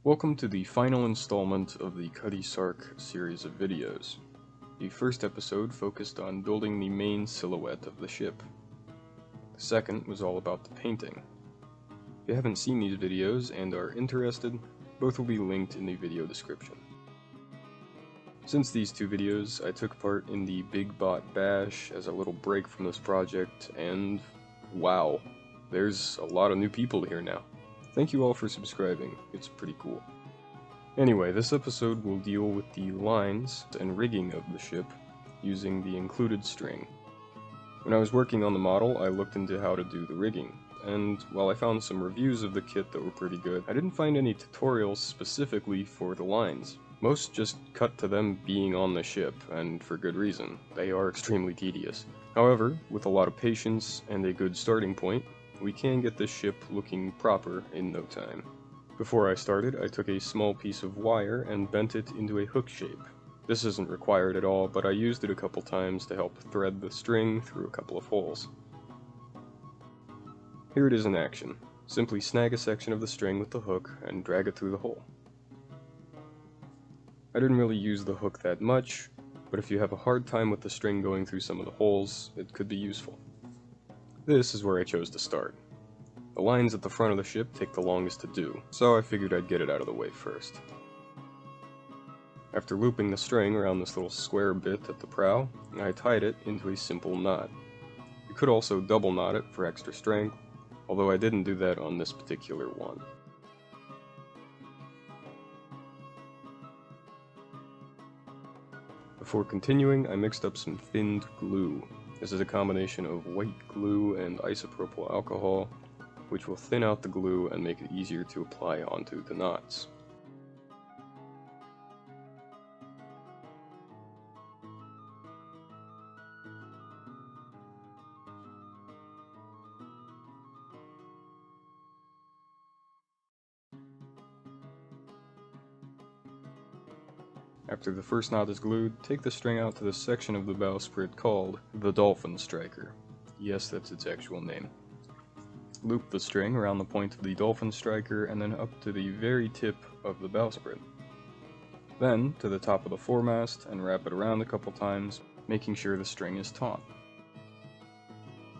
Welcome to the final installment of the Cutty Sark series of videos. The first episode focused on building the main silhouette of the ship. The second was all about the painting. If you haven't seen these videos and are interested, both will be linked in the video description. Since these two videos, I took part in the Big Bot Bash as a little break from this project, and wow, there's a lot of new people here now. Thank you all for subscribing, it's pretty cool. Anyway, this episode will deal with the lines and rigging of the ship using the included string. When I was working on the model, I looked into how to do the rigging, and while I found some reviews of the kit that were pretty good, I didn't find any tutorials specifically for the lines. Most just cut to them being on the ship, and for good reason. They are extremely tedious. However, with a lot of patience and a good starting point, we can get this ship looking proper in no time. Before I started, I took a small piece of wire and bent it into a hook shape. This isn't required at all, but I used it a couple times to help thread the string through a couple of holes. Here it is in action. Simply snag a section of the string with the hook and drag it through the hole. I didn't really use the hook that much, but if you have a hard time with the string going through some of the holes, it could be useful. This is where I chose to start. The lines at the front of the ship take the longest to do, so I figured I'd get it out of the way first. After looping the string around this little square bit at the prow, I tied it into a simple knot. You could also double knot it for extra strength, although I didn't do that on this particular one. Before continuing, I mixed up some thinned glue. This is a combination of white glue and isopropyl alcohol, which will thin out the glue and make it easier to apply onto the knots. After the first knot is glued, take the string out to the section of the bowsprit called the dolphin striker. Yes, that's its actual name. Loop the string around the point of the dolphin striker and then up to the very tip of the bowsprit. Then to the top of the foremast and wrap it around a couple times, making sure the string is taut.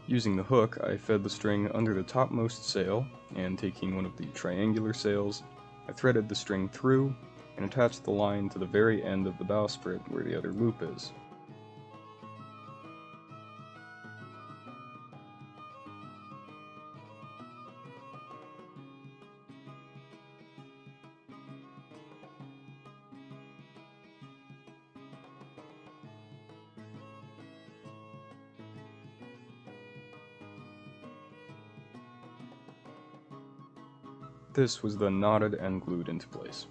Using the hook, I fed the string under the topmost sail, and taking one of the triangular sails, I threaded the string through and attached the line to the very end of the bowsprit where the other loop is. This was then knotted and glued into place.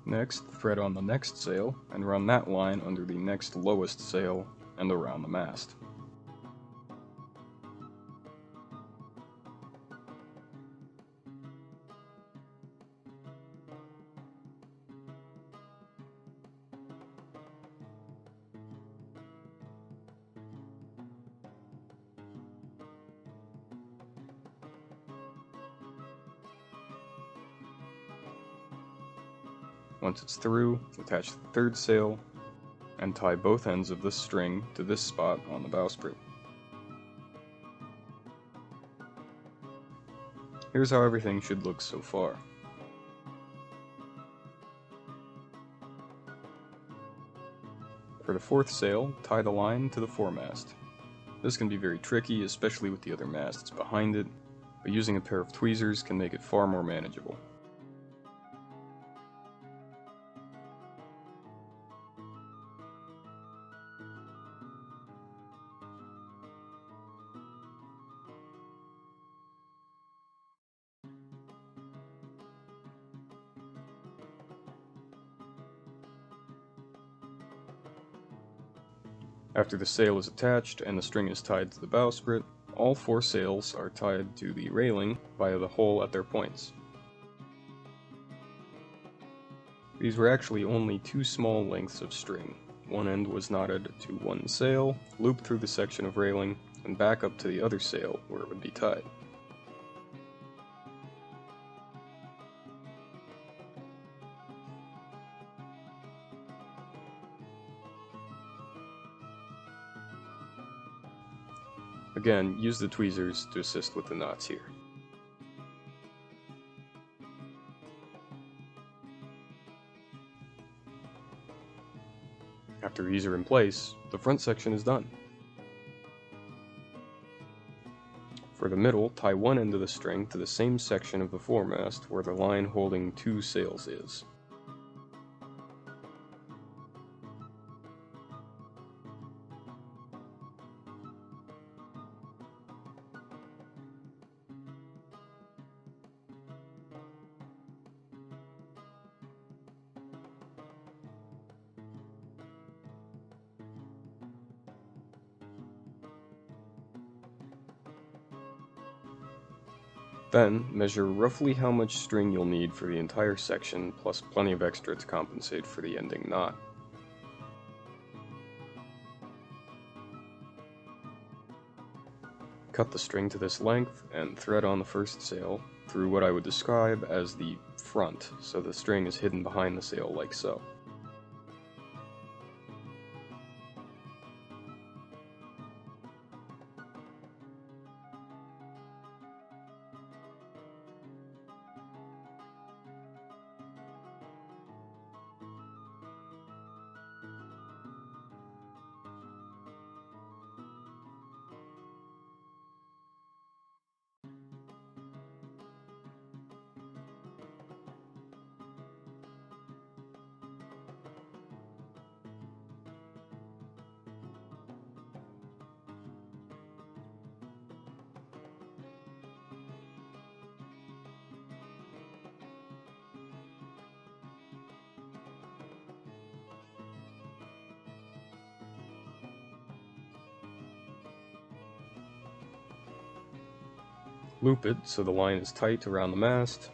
Next, thread on the next sail, and run that line under the next lowest sail and around the mast. Once it's through, attach the third sail, and tie both ends of this string to this spot on the bowsprit. Here's how everything should look so far. For the fourth sail, tie the line to the foremast. This can be very tricky, especially with the other masts behind it, but using a pair of tweezers can make it far more manageable. After the sail is attached and the string is tied to the bowsprit, all four sails are tied to the railing via the hole at their points. These were actually only two small lengths of string. One end was knotted to one sail, looped through the section of railing, and back up to the other sail where it would be tied. Again, use the tweezers to assist with the knots here. After these are in place, the front section is done. For the middle, tie one end of the string to the same section of the foremast where the line holding two sails is. Then, measure roughly how much string you'll need for the entire section, plus plenty of extra to compensate for the ending knot. Cut the string to this length and thread on the first sail through what I would describe as the front, so the string is hidden behind the sail like so. Loop it so the line is tight around the mast.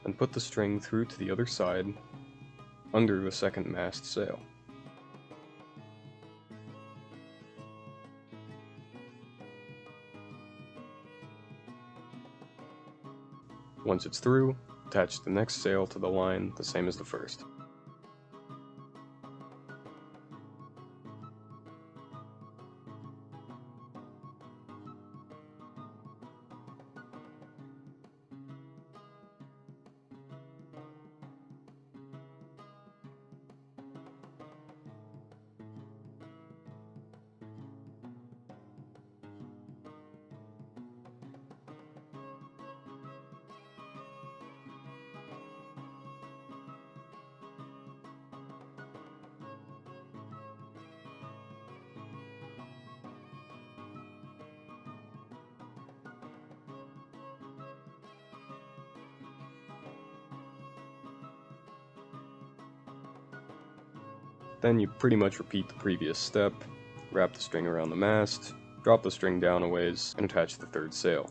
And put the string through to the other side, under the second mast sail. Once it's through, attach the next sail to the line the same as the first. Then you pretty much repeat the previous step, wrap the string around the mast, drop the string down a ways, and attach the third sail.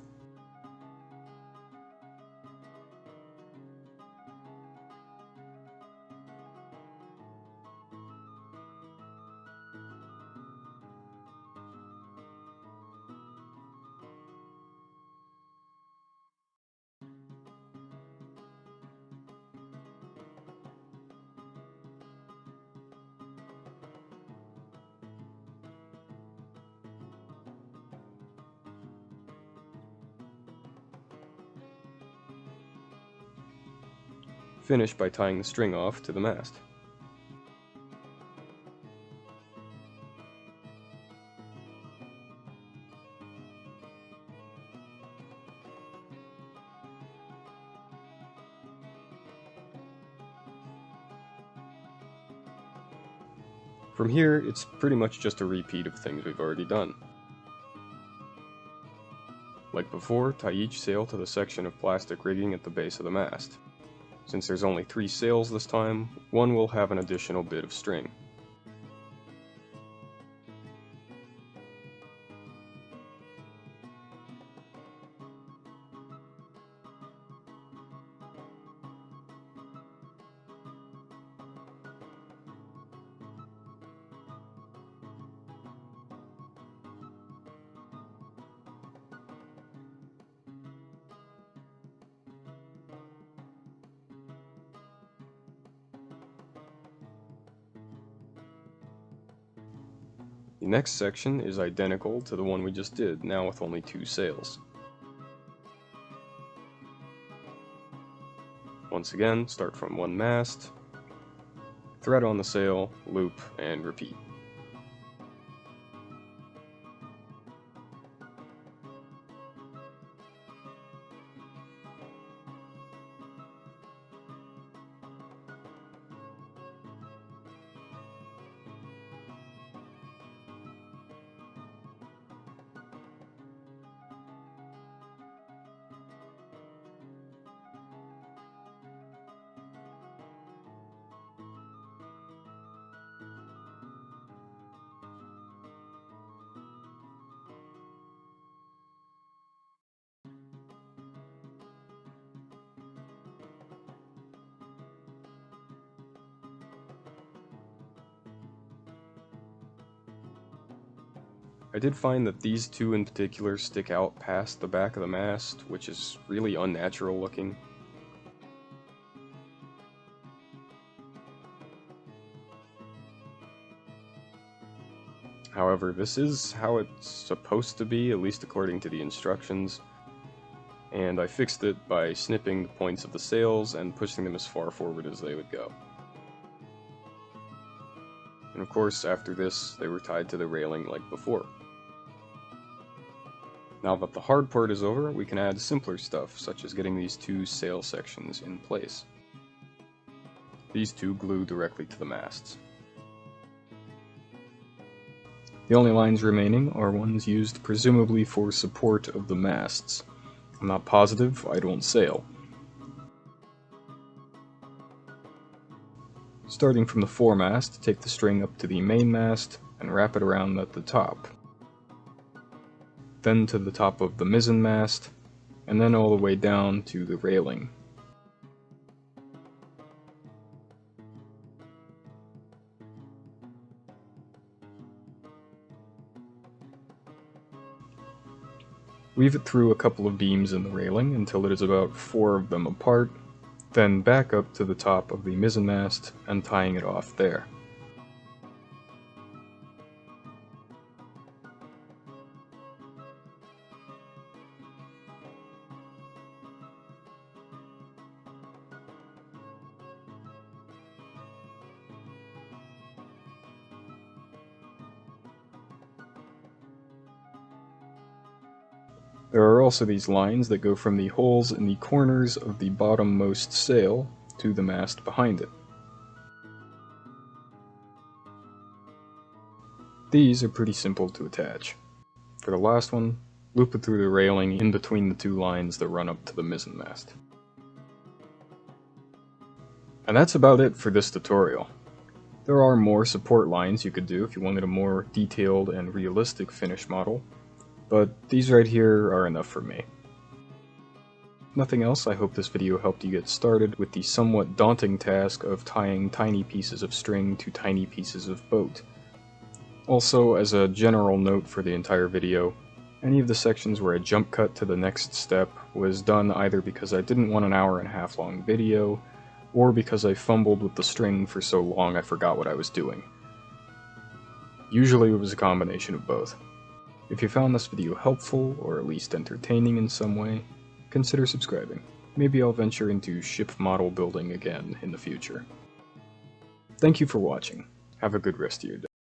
Finish by tying the string off to the mast. From here, it's pretty much just a repeat of things we've already done. Like before, tie each sail to the section of plastic rigging at the base of the mast. Since there's only 3 sails this time, one will have an additional bit of string. The next section is identical to the one we just did, now with only 2 sails. Once again, start from one mast, thread on the sail, loop, and repeat. I did find that these two in particular stick out past the back of the mast, which is really unnatural looking. However, this is how it's supposed to be, at least according to the instructions, and I fixed it by snipping the points of the sails and pushing them as far forward as they would go. And of course, after this, they were tied to the railing like before. Now that the hard part is over, we can add simpler stuff, such as getting these 2 sail sections in place. These 2 glue directly to the masts. The only lines remaining are ones used presumably for support of the masts. I'm not positive, I don't sail. Starting from the foremast, take the string up to the mainmast and wrap it around at the top. Then to the top of the mizzenmast, and then all the way down to the railing. Weave it through a couple of beams in the railing until it is about 4 of them apart, then back up to the top of the mizzenmast and tying it off there. There are also these lines that go from the holes in the corners of the bottommost sail to the mast behind it. These are pretty simple to attach. For the last one, loop it through the railing in between the 2 lines that run up to the mizzenmast. And that's about it for this tutorial. There are more support lines you could do if you wanted a more detailed and realistic finish model, but these right here are enough for me. Nothing else, I hope this video helped you get started with the somewhat daunting task of tying tiny pieces of string to tiny pieces of boat. Also, as a general note for the entire video, any of the sections where I jump cut to the next step was done either because I didn't want an 1.5 hour long video, or because I fumbled with the string for so long I forgot what I was doing. Usually it was a combination of both. If you found this video helpful, or at least entertaining in some way, consider subscribing. Maybe I'll venture into ship model building again in the future. Thank you for watching. Have a good rest of your day.